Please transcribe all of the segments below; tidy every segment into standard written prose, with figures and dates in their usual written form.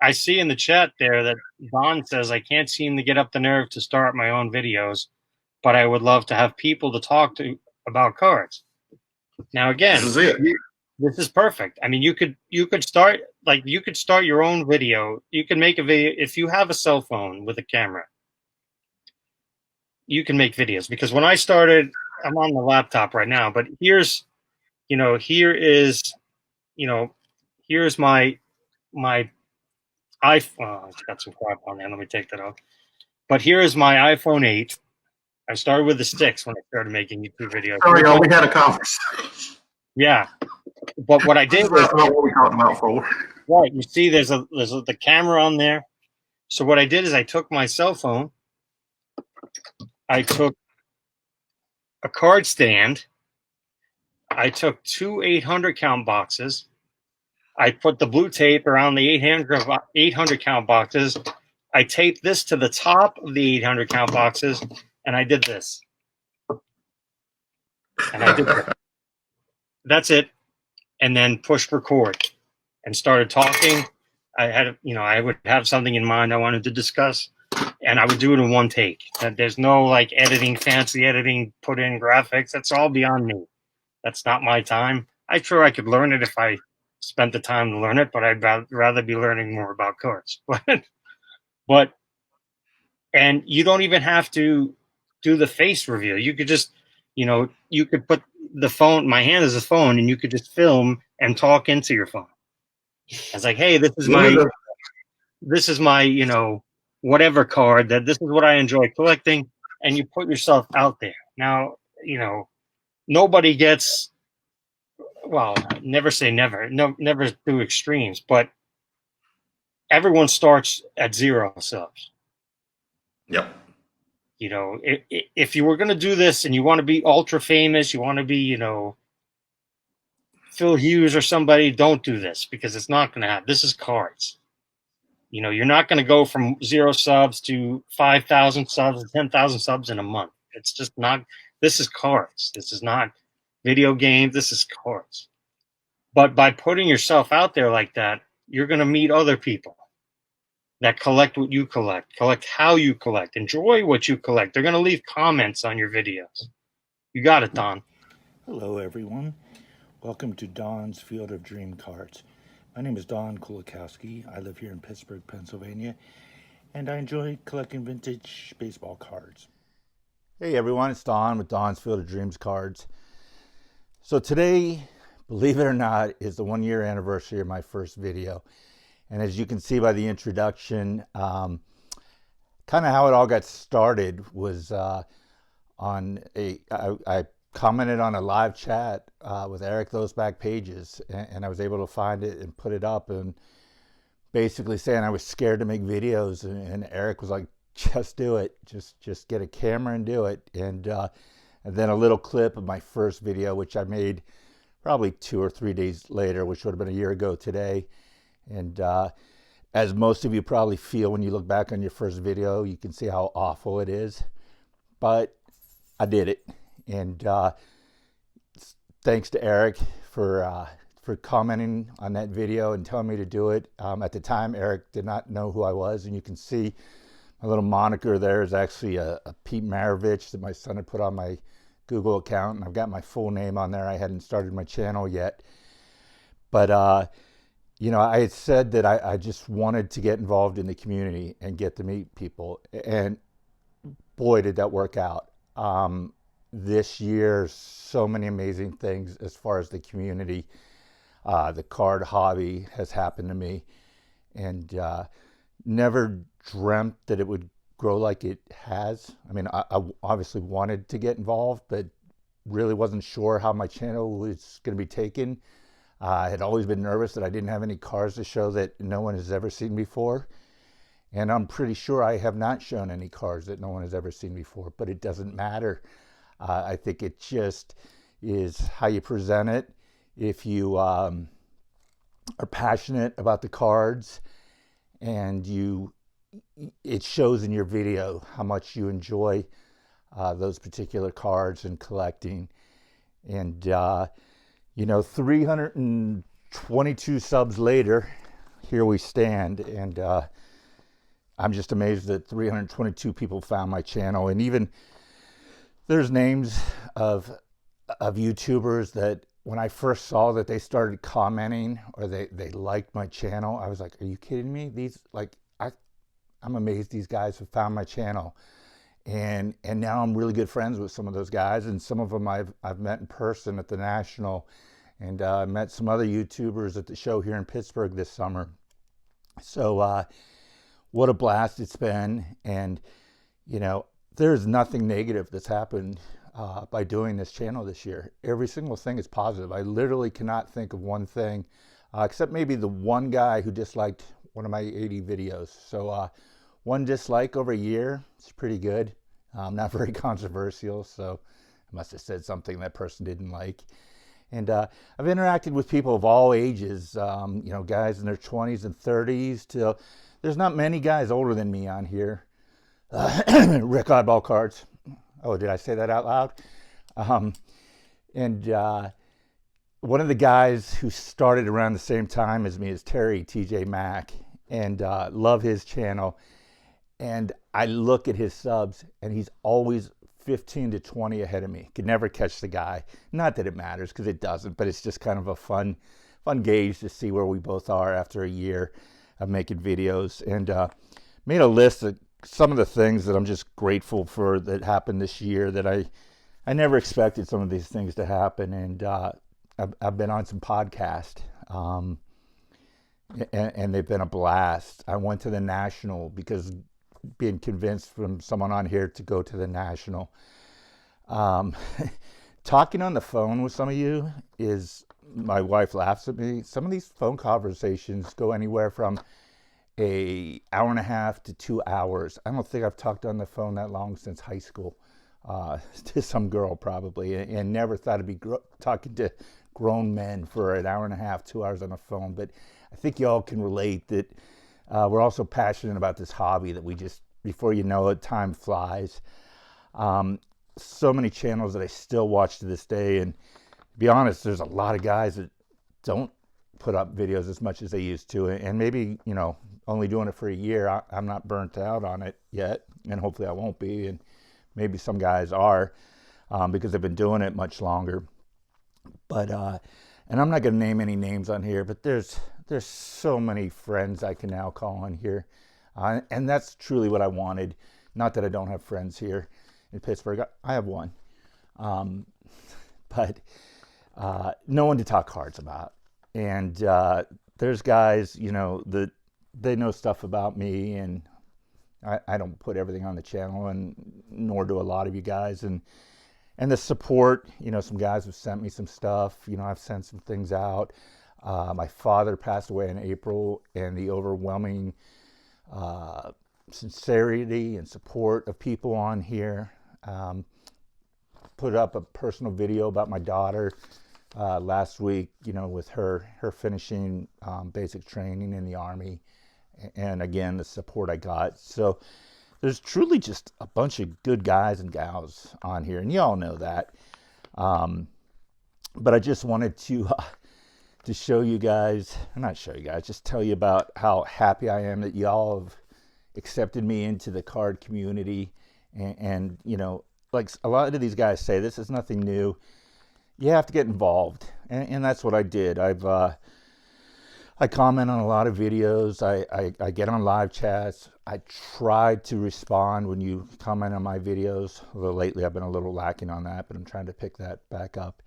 I see in the chat there that Don says I can't seem to get up the nerve to start my own videos, but I would love to have people to talk to about cards. Now This again, is it. this is perfect. I mean, you could start your own video. You can make a video if you have a cell phone with a camera. You can make videos because when I started, I'm on the laptop right now, but here is, you know, here's my iPhone. Oh, it's got some crap on there. Let me take that off. But here is my iPhone 8. I started with the sticks when I started making YouTube videos. Sorry, y'all. We had a conversation. Yeah, but what I This did is was, not what we talked about for. right, you see, there's the camera on there. So what I did is I took my cell phone, I took a card stand, I took two 800 count boxes, I put the blue tape around the 800 count boxes, I taped this to the top of the 800 count boxes, and I did this. And I did that. That's it. And then pushed record and started talking. I would have something in mind I wanted to discuss, and I would do it in one take. There's no like editing, fancy editing, put in graphics. That's all beyond me. That's not my time. I'm sure I could learn it if I spent the time to learn it, but I'd rather be learning more about cards. But and you don't even have to do the face reveal. You could just, you could put the phone. My hand is a phone, and you could just film and talk into your phone. It's like, hey, this is my, whatever card, that this is what I enjoy collecting, and you put yourself out there. Now, nobody gets, well, never say never, no, never do extremes, but everyone starts at 0 subs. Yep. If you were going to do this and you want to be ultra famous, you want to be, Phil Hughes or somebody, don't do this because it's not going to happen. This is cards. You're not going to go from 0 subs to 5,000 subs, 10,000 subs in a month. It's just not. This is cards. This is not video games. This is cards. But by putting yourself out there like that, you're going to meet other people that collect what you collect how you collect, enjoy what you collect. They're going to leave comments on your videos. You got it, Don. Hello, everyone. Welcome to Don's Field of Dream Cards. My name is Don Kulikowski. I live here in Pittsburgh, Pennsylvania, and I enjoy collecting vintage baseball cards. Hey everyone, it's Don with Don's Field of Dreams Cards. So today, believe it or not, is the 1-year anniversary of my first video. And as you can see by the introduction, kind of how it all got started was I commented on a live chat with Eric Those Back Pages, and I was able to find it and put it up, and basically saying I was scared to make videos, and Eric was like, just do it, just get a camera and do it. And then a little clip of my first video, which I made probably 2 or 3 days later, which would have been a year ago today. And as most of you probably feel when you look back on your first video, you can see how awful it is, but I did it. And thanks to Eric for commenting on that video and telling me to do it. At the time, Eric did not know who I was, and you can see my little moniker there is actually a Pete Maravich that my son had put on my Google account, and I've got my full name on there. I hadn't started my channel yet, but I had said that I just wanted to get involved in the community and get to meet people, and boy, did that work out. This year, so many amazing things as far as the community, the card hobby has happened to me, and never dreamt that it would grow like it has. I mean, I obviously wanted to get involved, but really wasn't sure how my channel was going to be taken. I had always been nervous that I didn't have any cards to show that no one has ever seen before. And I'm pretty sure I have not shown any cards that no one has ever seen before, but it doesn't matter. I think it just is how you present it. If you are passionate about the cards and it shows in your video how much you enjoy those particular cards and collecting. And 322 subs later, here we stand. And I'm just amazed that 322 people found my channel. And even there's names of YouTubers that when I first saw that they started commenting or they liked my channel, I was like, are you kidding me? I'm amazed these guys have found my channel. And now I'm really good friends with some of those guys, and some of them I've met in person at the National, and I met some other YouTubers at the show here in Pittsburgh this summer. So what a blast it's been. And you know, there's nothing negative that's happened by doing this channel this year. Every single thing is positive. I literally cannot think of one thing, except maybe the one guy who disliked one of my 80 videos. So one dislike over a year, it's pretty good. Not very controversial, so I must have said something that person didn't like. And I've interacted with people of all ages, you know, guys in their 20s and 30s. There's not many guys older than me on here. Rick Oddball Cards. Oh, did I say that out loud? One of the guys who started around the same time as me is Terry TJ Mack, and love his channel. And I look at his subs, and he's always 15 to 20 ahead of me. Could never catch the guy. Not that it matters, because it doesn't, but it's just kind of a fun gauge to see where we both are after a year of making videos. And made a list of some of the things that I'm just grateful for that happened this year, that I never expected some of these things to happen. And I've been on some podcasts, and they've been a blast. I went to the National because being convinced from someone on here to go to the National. Talking on the phone with some of you is, my wife laughs at me. Some of these phone conversations go anywhere from an hour and a half to 2 hours. I don't think I've talked on the phone that long since high school, to some girl probably, and never thought I'd be talking to grown men for an hour and a half, 2 hours on the phone. But I think y'all can relate that we're also passionate about this hobby that we just, before you know it, time flies. So many channels that I still watch to this day, and to be honest, there's a lot of guys that don't put up videos as much as they used to, and maybe, you know, only doing it for a year, I'm not burnt out on it yet, and hopefully I won't be, and maybe some guys are, because they've been doing it much longer. But and I'm not going to name any names on here, but there's so many friends I can now call on here, and that's truly what I wanted. Not that I don't have friends here in Pittsburgh. I have one, but no one to talk cards about. And there's guys, you know, that they know stuff about me, and I don't put everything on the channel, and nor do a lot of you guys. And the support, you know, some guys have sent me some stuff. You know, I've sent some things out. My father passed away in April, and the overwhelming sincerity and support of people on here. Put up a personal video about my daughter last week, you know, with her finishing basic training in the Army, and again, the support I got. So there's truly just a bunch of good guys and gals on here, and y'all know that. But I just wanted to show you guys, not show you guys, just tell you about how happy I am that y'all have accepted me into the card community. And you know, like a lot of these guys say, this is nothing new. You have to get involved, and that's what I did. I comment on a lot of videos. I get on live chats. I try to respond when you comment on my videos. Although lately I've been a little lacking on that, but I'm trying to pick that back up.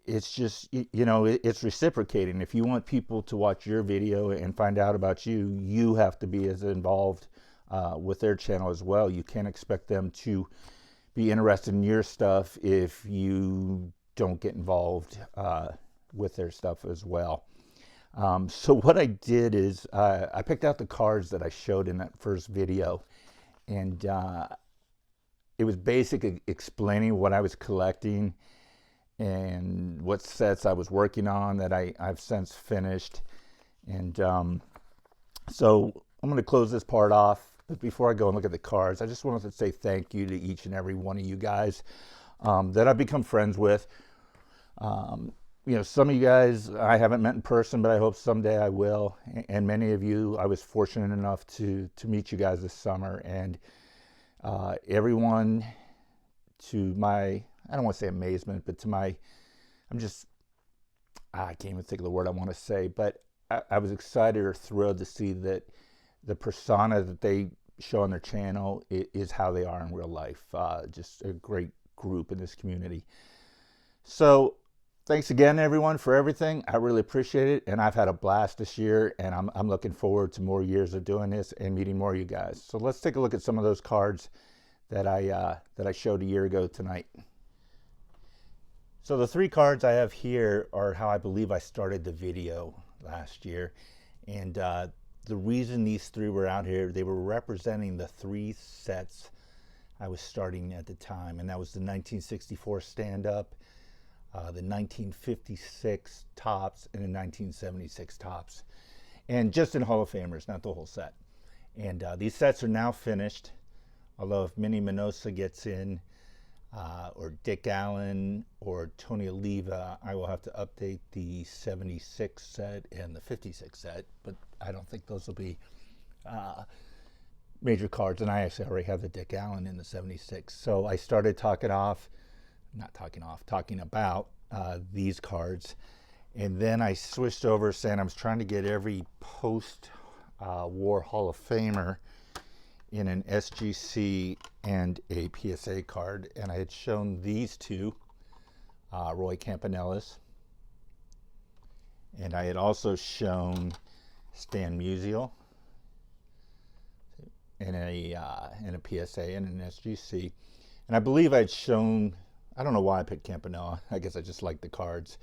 It's just, you know, it's reciprocating. If you want people to watch your video and find out about you, you have to be as involved with their channel as well. You can't expect them to be interested in your stuff if you don't get involved with their stuff as well. So what I did is I picked out the cards that I showed in that first video, and it was basically explaining what I was collecting and what sets I was working on that I've since finished. And so I'm going to close this part off. But before I go and look at the cards, I just wanted to say thank you to each and every one of you guys that I've become friends with. some of you guys I haven't met in person, but I hope someday I will. And many of you, I was fortunate enough to meet you guys this summer. And everyone, to my, I don't want to say amazement, but to my, I'm just, I can't even think of the word I want to say, but I was excited or thrilled to see that the persona that they show on their channel is how they are in real life. Just a great group in this community. So thanks again, everyone, for everything. I really appreciate it, and I've had a blast this year, and I'm looking forward to more years of doing this and meeting more of you guys. So let's take a look at some of those cards that I showed a year ago tonight. So the 3 cards I have here are how I believe I started the video last year, and the reason these 3 were out here, they were representing the 3 sets I was starting at the time, and that was the 1964 stand-up, the 1956 tops, and the 1976 tops, and just in Hall of Famers, not the whole set. And these sets are now finished, although if Minnie Minosa gets in, or Dick Allen or Tony Oliva, I will have to update the 76 set and the 56 set, but I don't think those will be major cards, and I actually already have the Dick Allen in the 76. So I started talking about these cards, and then I switched over saying I was trying to get every post-war Hall of Famer in an SGC and a PSA card, and I had shown these 2, Roy Campanella's, and I had also shown Stan Musial in a PSA and an SGC, and I believe I'd shown, I don't know why I picked Campanella. I guess I just like the cards,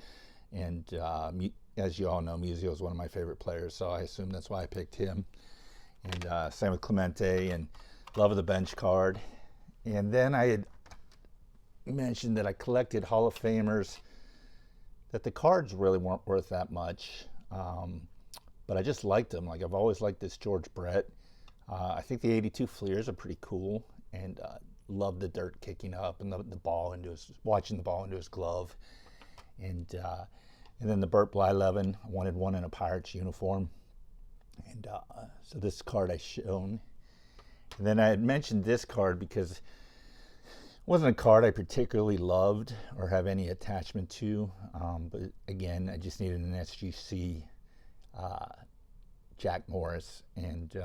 and as you all know, Musial is one of my favorite players, so I assume that's why I picked him. And same with Clemente, and love of the bench card. And then I had mentioned that I collected Hall of Famers, that the cards really weren't worth that much, but I just liked them. Like, I've always liked this George Brett. I think the 82 Fleers are pretty cool, and love the dirt kicking up and the ball into his, watching the ball into his glove. And then the Burt Blyleven, I wanted one in a Pirates uniform. And so this card I shown. And then I had mentioned this card because it wasn't a card I particularly loved or have any attachment to. But again, I just needed an SGC Jack Morris. And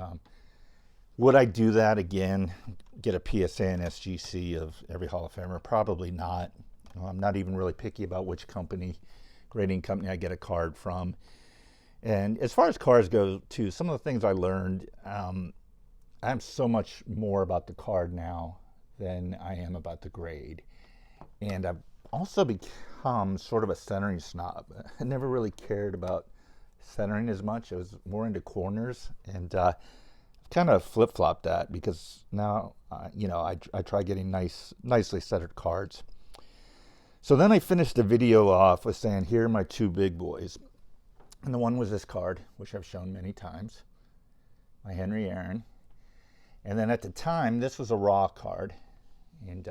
would I do that again? Get a PSA and SGC of every Hall of Famer? Probably not. I'm not even really picky about which company, grading company I get a card from. And as far as cards go, too, some of the things I learned, I'm so much more about the card now than I am about the grade. And I've also become sort of a centering snob. I never really cared about centering as much. I was more into corners, and I've kind of flip-flopped that because now, I try getting nicely centered cards. So then I finished the video off with saying, here are my 2 big boys. And the one was this card, which I've shown many times, my Henry Aaron. And then at the time, this was a raw card. And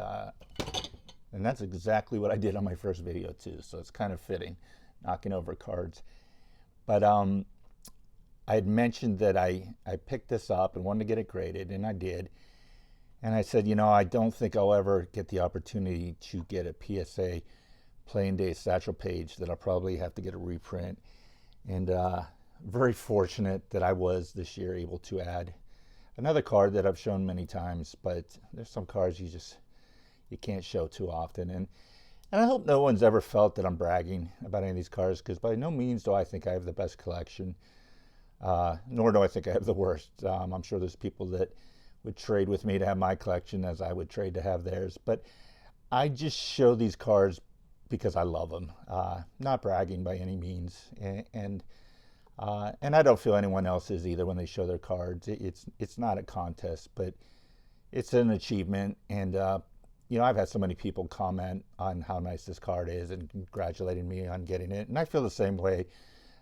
that's exactly what I did on my first video, too. So it's kind of fitting, knocking over cards. But I had mentioned that I picked this up and wanted to get it graded, and I did. And I said, I don't think I'll ever get the opportunity to get a PSA Playing Day Satchel Paige, that I'll probably have to get a reprint. And very fortunate that I was this year able to add another card that I've shown many times, but there's some cards you can't show too often. And I hope no one's ever felt that I'm bragging about any of these cards, because by no means do I think I have the best collection, nor do I think I have the worst. I'm sure there's people that would trade with me to have my collection as I would trade to have theirs, but I just show these cards because I love them, not bragging by any means, and I don't feel anyone else is either when they show their cards. It's not a contest, but it's an achievement, and I've had so many people comment on how nice this card is and congratulating me on getting it, and I feel the same way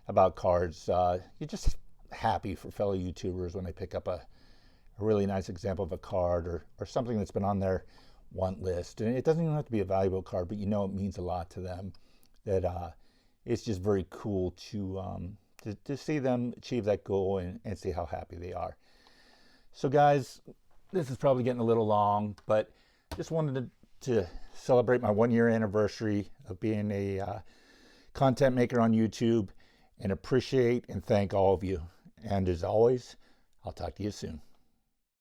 about cards. You're just happy for fellow YouTubers when they pick up a really nice example of a card or something that's been on their want list. And it doesn't even have to be a valuable card, but it means a lot to them that it's just very cool to see them achieve that goal and see how happy they are. So guys, this is probably getting a little long, but just wanted to celebrate my 1-year anniversary of being a content maker on YouTube, and appreciate and thank all of you. And as always, I'll talk to you soon.